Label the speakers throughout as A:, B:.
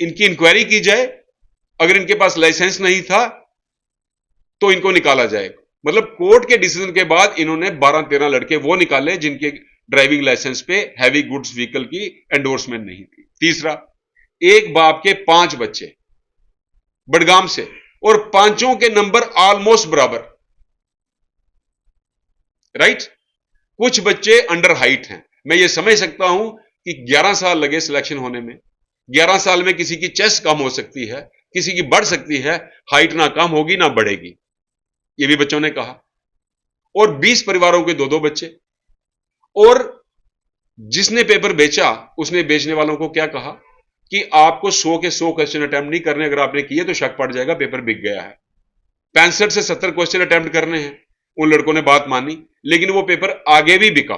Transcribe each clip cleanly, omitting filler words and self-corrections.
A: इनकी इंक्वायरी की जाए, अगर इनके पास लाइसेंस नहीं था तो इनको निकाला जाएगा। मतलब कोर्ट के डिसीजन के बाद इन्होंने 12-13 लड़के वो निकाले जिनके ड्राइविंग लाइसेंस पे हैवी गुड्स व्हीकल की एंडोर्समेंट नहीं थी। तीसरा, एक बाप के 5 बच्चे बडगाम से और पांचों के नंबर ऑलमोस्ट बराबर, राइट। कुछ बच्चे अंडर हाइट हैं। मैं ये समझ सकता हूं कि 11 साल लगे सिलेक्शन होने में। 11 साल में किसी की चेस्ट कम हो सकती है, किसी की बढ़ सकती है, हाइट ना कम होगी ना बढ़ेगी, ये भी बच्चों ने कहा। और 20 परिवारों के 2-2 बच्चे। और जिसने पेपर बेचा उसने बेचने वालों को क्या कहा कि आपको 100 के 100 क्वेश्चन अटेम्प्ट नहीं करने, अगर आपने किए तो शक पड़ जाएगा, पेपर बिक गया है। 65 से 70 क्वेश्चन अटेम्प्ट करने हैं। उन लड़कों ने बात मानी, लेकिन वो पेपर आगे भी बिका।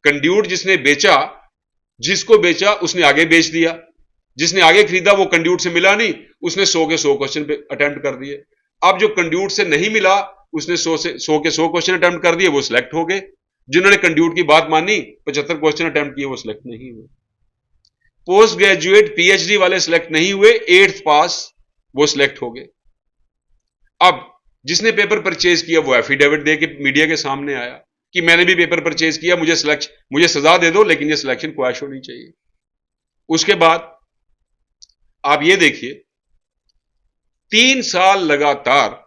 A: कंड्यूट जिसने बेचा, जिसको बेचा उसने आगे बेच दिया, जिसने आगे खरीदा वो कंड्यूट से मिला नहीं, उसने 100 के 100 क्वेश्चन पे अटेम्प्ट कर दिए। अब जो कंड्यूट से नहीं मिला उसने 100 के 100 क्वेश्चन अटेम्प्ट कर दिए, वो सिलेक्ट हो गए। जिन्होंने कंड्यूट की बात मानी 75 क्वेश्चन अटेम्प्ट किए, वो सिलेक्ट नहीं हुए। पोस्ट ग्रेजुएट पीएचडी वाले सिलेक्ट नहीं हुए, 8th पास वो सिलेक्ट हो गए। अब जिसने पेपर परचेज किया वो एफिडेविट दे के मीडिया के सामने आया कि मैंने भी पेपर परचेज किया, मुझे सजा दे दो, लेकिन ये सिलेक्शन क्वैश होनी चाहिए। उसके बाद आप ये देखिए, 3 साल लगातार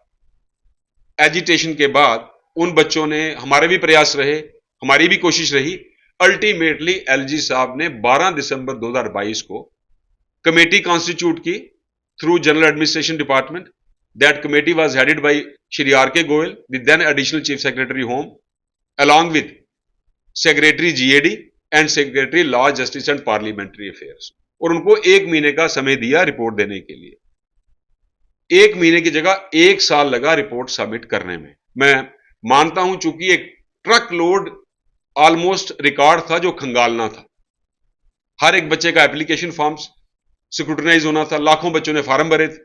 A: एजिटेशन के बाद उन बच्चों ने, हमारे भी प्रयास रहे, हमारी भी कोशिश रही, अल्टीमेटली एलजी साहब ने 12 दिसंबर 2022 को कमेटी कॉन्स्टिट्यूट की through general administration department. That committee was headed by Shri R K. Goyal, the then additional chief secretary home, along with secretary GAD and secretary law, justice and parliamentary affairs. और उनको 1 महीने का समय दिया रिपोर्ट देने के लिए। 1 महीने की जगह 1 साल लगा रिपोर्ट सबमिट करने में। मैं मानता हूं चूंकि एक ट्रक लोड ऑलमोस्ट रिकॉर्ड था जो खंगालना था। हर एक बच्चे का एप्लीकेशन फॉर्म्स स्क्रूटनाइज होना था, लाखों बच्चों ने फॉर्म भरे थे,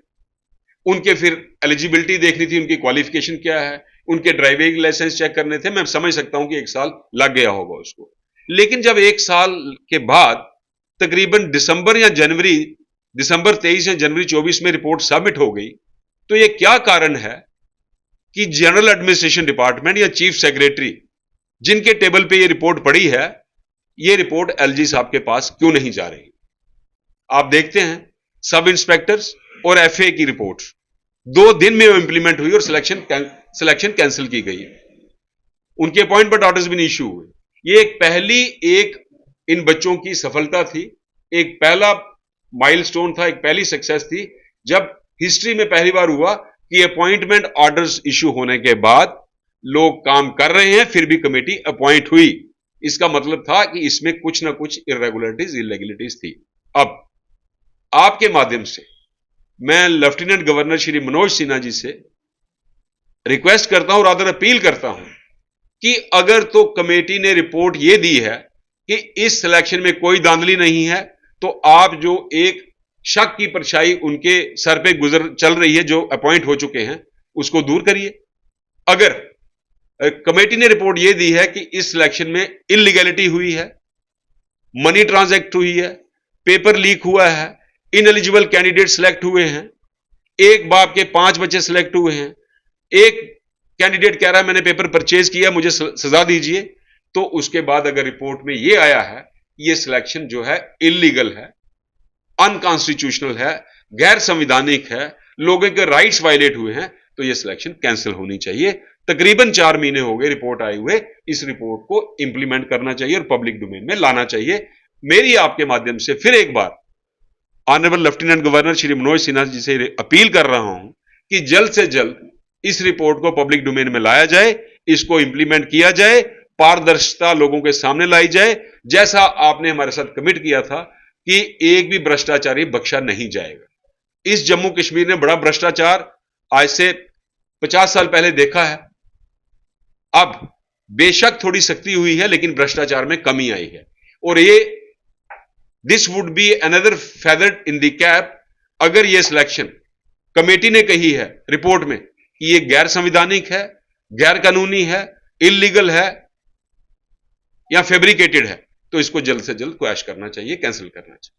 A: उनके फिर एलिजिबिलिटी देखनी थी, उनकी क्वालिफिकेशन क्या है, उनके ड्राइविंग लाइसेंस चेक करने थे। मैं समझ सकता हूं कि 1 साल लग गया होगा उसको। लेकिन जब 1 साल के बाद तकरीबन दिसंबर 23 या जनवरी 24 में रिपोर्ट सबमिट हो गई, तो यह क्या कारण है कि जनरल एडमिनिस्ट्रेशन डिपार्टमेंट या चीफ सेक्रेटरी जिनके टेबल पे ये रिपोर्ट पड़ी है, ये रिपोर्ट एलजी साहब के पास क्यों नहीं जा रही? आप देखते हैं सब इंस्पेक्टर्स और एफए की रिपोर्ट 2 दिन में वो इंप्लीमेंट हुई और सिलेक्शन कैंसिल की गई। उनके अपॉइंटमेंट ऑर्डर्स भी नहीं इशू हुए। ये एक इन बच्चों की सफलता थी, एक पहला माइलस्टोन था, एक पहली सक्सेस थी, जब हिस्ट्री में पहली बार हुआ कि अपॉइंटमेंट ऑर्डर्स इशू होने के बाद लोग काम कर रहे हैं, फिर भी कमेटी अपॉइंट हुई। इसका मतलब था कि इसमें कुछ ना कुछ इरेगुलरिटीज, इरेगुलरिटीज थी। अब आपके माध्यम से मैं लेफ्टिनेंट गवर्नर श्री मनोज सिन्हा जी से रिक्वेस्ट करता हूं, रादर अपील करता हूं कि अगर तो कमेटी ने रिपोर्ट यह दी है कि इस सिलेक्शन में कोई धांधली नहीं है, तो आप जो एक शक की परछाई उनके सर पे चल रही है, जो अपॉइंट हो चुके हैं, उसको दूर करिए। अगर कमेटी ने रिपोर्ट यह दी है कि इस सिलेक्शन में इलीगैलिटी हुई है, मनी ट्रांजैक्ट हुई है, पेपर लीक हुआ है, इनएलिजिबल कैंडिडेट सिलेक्ट हुए हैं, एक बाप के 5 बच्चे सिलेक्ट हुए हैं, एक कैंडिडेट कह रहा है मैंने पेपर परचेज किया, मुझे सजा दीजिए, तो उसके बाद अगर रिपोर्ट में यह आया है यह सिलेक्शन जो है इलीगल है, अनकॉन्स्टिट्यूशनल है, गैर संविधानिक है, लोगों के राइट्स वायलेट हुए हैं, तो यह सिलेक्शन कैंसिल होनी चाहिए। तकरीबन 4 महीने हो गए रिपोर्ट आए हुए, इस रिपोर्ट को इंप्लीमेंट करना चाहिए और पब्लिक डोमेन में लाना चाहिए। मेरी आपके माध्यम से फिर एक बार honourable lieutenant governor Shri Manoj Sinha ji से अपील कर रहा हूं कि जल्द से जल्द इस रिपोर्ट को पब्लिक डोमेन में लाया जाए, इसको इंप्लीमेंट किया जाए, पारदर्शिता लोगों के सामने लाई जाए, जैसा आपने हमारे साथ कमिट किया था कि एक भी भ्रष्टाचारी बख्शा नहीं जाएगा। इस जम्मू कश्मीर ने बड़ा भ्रष्टाचार आज से 50 साल पहले देखा है। अब बेशक थोड़ी सख्ती हुई है, लेकिन भ्रष्टाचार में कमी आई है। और ये this would be another feather in the cap अगर यह सिलेक्शन कमेटी ने कही है रिपोर्ट में कि यह गैर संवैधानिक है, गैर कानूनी है, इलीगल है या फैब्रिकेटेड है, तो इसको जल्द से जल्द क्वैश करना चाहिए, कैंसिल करना चाहिए।